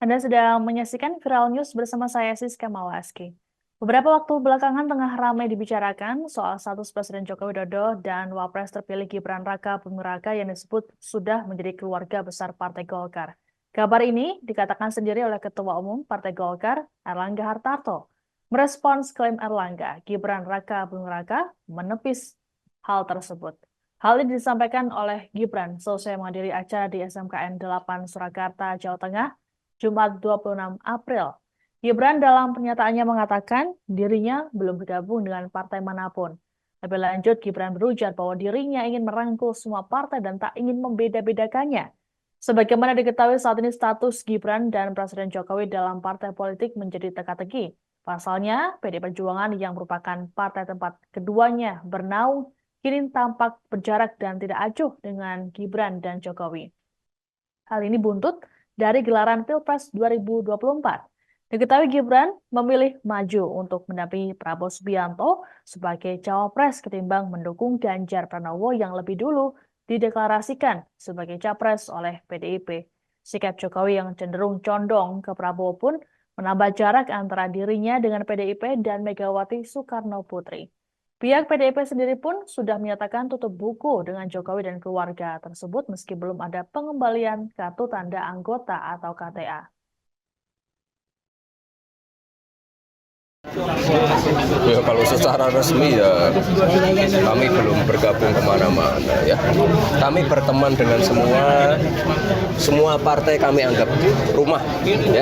Anda sedang menyaksikan Viral News bersama saya Siska Mawaski. Beberapa waktu belakangan tengah ramai dibicarakan soal status Presiden Joko Widodo dan Wapres terpilih Gibran Raka Buming Raka yang disebut sudah menjadi keluarga besar Partai Golkar. Kabar ini dikatakan sendiri oleh Ketua Umum Partai Golkar, Erlangga Hartarto. Merespons klaim Erlangga, Gibran Raka Buming Raka menepis hal tersebut. Hal ini disampaikan oleh Gibran selesai menghadiri acara di SMKN 8 Surakarta, Jawa Tengah, Jumat 26 April. Gibran dalam pernyataannya mengatakan dirinya belum bergabung dengan partai manapun. Lebih lanjut, Gibran berujar bahwa dirinya ingin merangkul semua partai dan tak ingin membeda-bedakannya. Sebagaimana diketahui saat ini status Gibran dan Presiden Jokowi dalam partai politik menjadi teka-teki. Pasalnya, PD Perjuangan yang merupakan partai tempat keduanya bernaung kini tampak berjarak dan tidak acuh dengan Gibran dan Jokowi. Hal ini buntut dari gelaran Pilpres 2024. Diketahui Gibran memilih maju untuk mendampingi Prabowo Subianto sebagai cawapres ketimbang mendukung Ganjar Pranowo yang lebih dulu dideklarasikan sebagai capres oleh PDIP. Sikap Jokowi yang cenderung condong ke Prabowo pun menambah jarak antara dirinya dengan PDIP dan Megawati Soekarno Putri. Pihak PDIP sendiri pun sudah menyatakan tutup buku dengan Jokowi dan keluarga tersebut meski belum ada pengembalian kartu tanda anggota atau KTA. Ya, kalau secara resmi ya kami belum bergabung kemana-mana ya. Kami berteman dengan semua partai kami anggap rumah ya.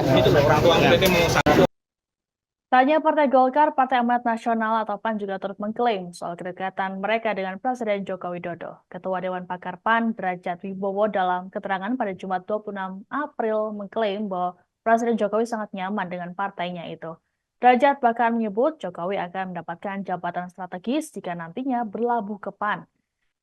Tanya Partai Golkar, Partai Amanat Nasional atau PAN juga turut mengklaim soal kedekatan mereka dengan Presiden Joko Widodo. Ketua Dewan Pakar PAN, Derajat Wibowo dalam keterangan pada Jumat 26 April mengklaim bahwa Presiden Jokowi sangat nyaman dengan partainya itu. Derajat bahkan menyebut Jokowi akan mendapatkan jabatan strategis jika nantinya berlabuh ke PAN.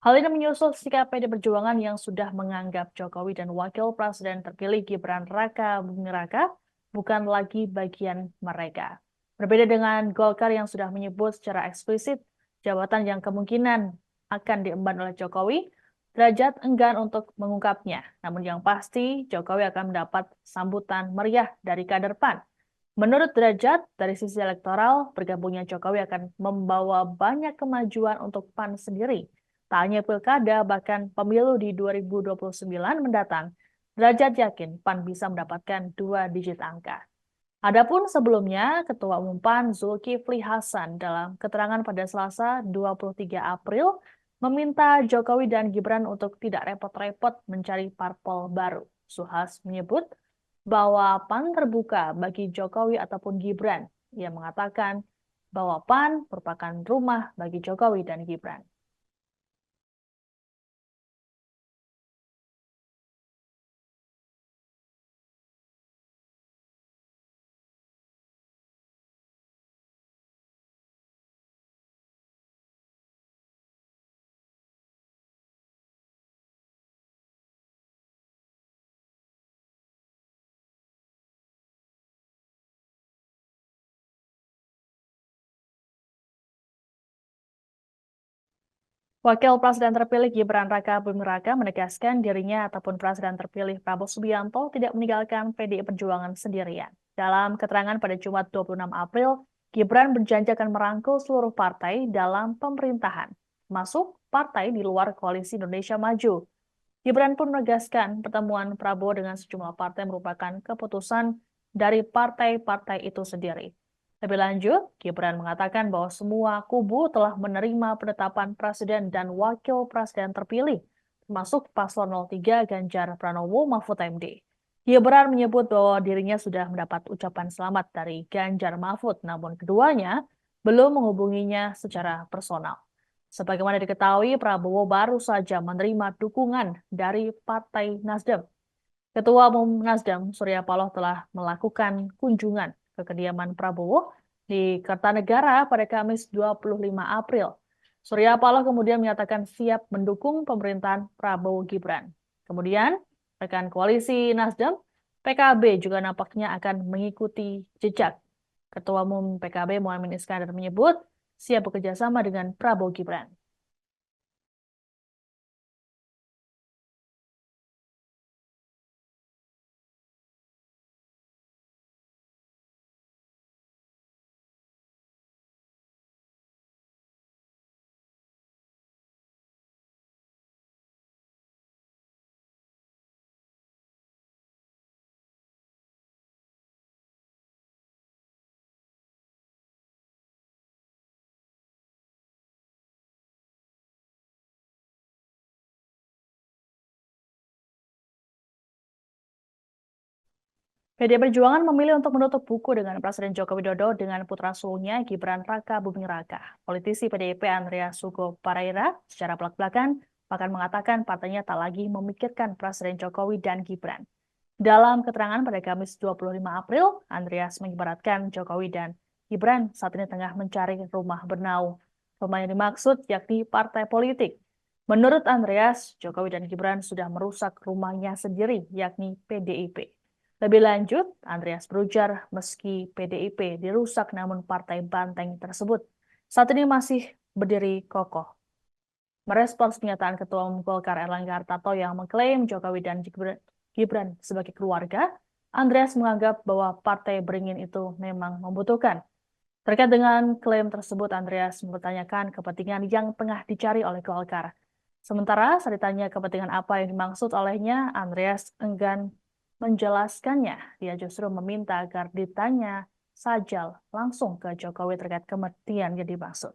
Hal ini menyusul sikap PD Perjuangan yang sudah menganggap Jokowi dan Wakil Presiden terpilih Gibran Raka Buming Raka bukan lagi bagian mereka. Berbeda dengan Golkar yang sudah menyebut secara eksplisit jabatan yang kemungkinan akan diemban oleh Jokowi, Derajat enggan untuk mengungkapnya. Namun yang pasti, Jokowi akan mendapat sambutan meriah dari kader PAN. Menurut Derajat, dari sisi elektoral, bergabungnya Jokowi akan membawa banyak kemajuan untuk PAN sendiri. Tak hanya pilkada, bahkan pemilu di 2029 mendatang, Derajat yakin PAN bisa mendapatkan 2 digit angka. Adapun sebelumnya, Ketua Umum PAN Zulkifli Hasan dalam keterangan pada Selasa 23 April meminta Jokowi dan Gibran untuk tidak repot-repot mencari parpol baru. Zulhas menyebut bahwa PAN terbuka bagi Jokowi ataupun Gibran. Ia mengatakan bahwa PAN merupakan rumah bagi Jokowi dan Gibran. Wakil Presiden terpilih Gibran Raka Buming Raka menegaskan dirinya ataupun Presiden terpilih Prabowo Subianto tidak meninggalkan PDI Perjuangan sendirian. Dalam keterangan pada Jumat 26 April, Gibran berjanji akan merangkul seluruh partai dalam pemerintahan, masuk partai di luar Koalisi Indonesia Maju. Gibran pun menegaskan pertemuan Prabowo dengan sejumlah partai merupakan keputusan dari partai-partai itu sendiri. Lebih lanjut, Gibran mengatakan bahwa semua kubu telah menerima penetapan presiden dan wakil presiden terpilih, termasuk paslon 03 Ganjar Pranowo Mahfud MD. Gibran menyebut bahwa dirinya sudah mendapat ucapan selamat dari Ganjar Mahfud, namun keduanya belum menghubunginya secara personal. Sebagaimana diketahui, Prabowo baru saja menerima dukungan dari Partai Nasdem. Ketua Umum Nasdem, Surya Paloh telah melakukan kunjungan ke kediaman Prabowo di Kertanegara pada Kamis 25 April. Surya Paloh kemudian menyatakan siap mendukung pemerintahan Prabowo Gibran. Kemudian, rekan koalisi Nasdem, PKB juga nampaknya akan mengikuti jejak. Ketua Umum PKB Muhaimin Iskandar menyebut siap bekerja sama dengan Prabowo Gibran. PDI Perjuangan memilih untuk menutup buku dengan Presiden Joko Widodo dengan putra sulungnya Gibran Raka Buming Raka. Politisi PDIP Andreas Hugo Pareira secara belak-belakan bahkan mengatakan partainya tak lagi memikirkan Presiden Jokowi dan Gibran. Dalam keterangan pada Kamis 25 April, Andreas mengibaratkan Jokowi dan Gibran saat ini tengah mencari rumah bernau. Rumah yang dimaksud yakni partai politik. Menurut Andreas, Jokowi dan Gibran sudah merusak rumahnya sendiri, yakni PDIP. Lebih lanjut, Andreas berujar meski PDIP dirusak namun partai banteng tersebut saat ini masih berdiri kokoh. Merespons pernyataan Ketua Umum Golkar Erlangga Hartarto yang mengklaim Jokowi dan Gibran sebagai keluarga, Andreas menganggap bahwa partai beringin itu memang membutuhkan. Terkait dengan klaim tersebut, Andreas mempertanyakan kepentingan yang tengah dicari oleh Golkar. Sementara saat ditanya kepentingan apa yang dimaksud olehnya, Andreas enggan menjelaskannya. Dia justru meminta agar ditanya saja langsung ke Jokowi terkait kepentingan yang dimaksud.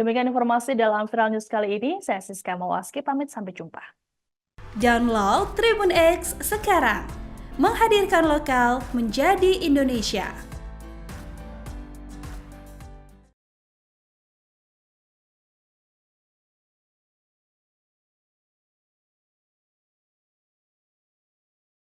Demikian informasi dalam Viral News kali ini. Saya Siska Mawaski, pamit sampai jumpa. Download Tribun X sekarang, menghadirkan lokal menjadi Indonesia.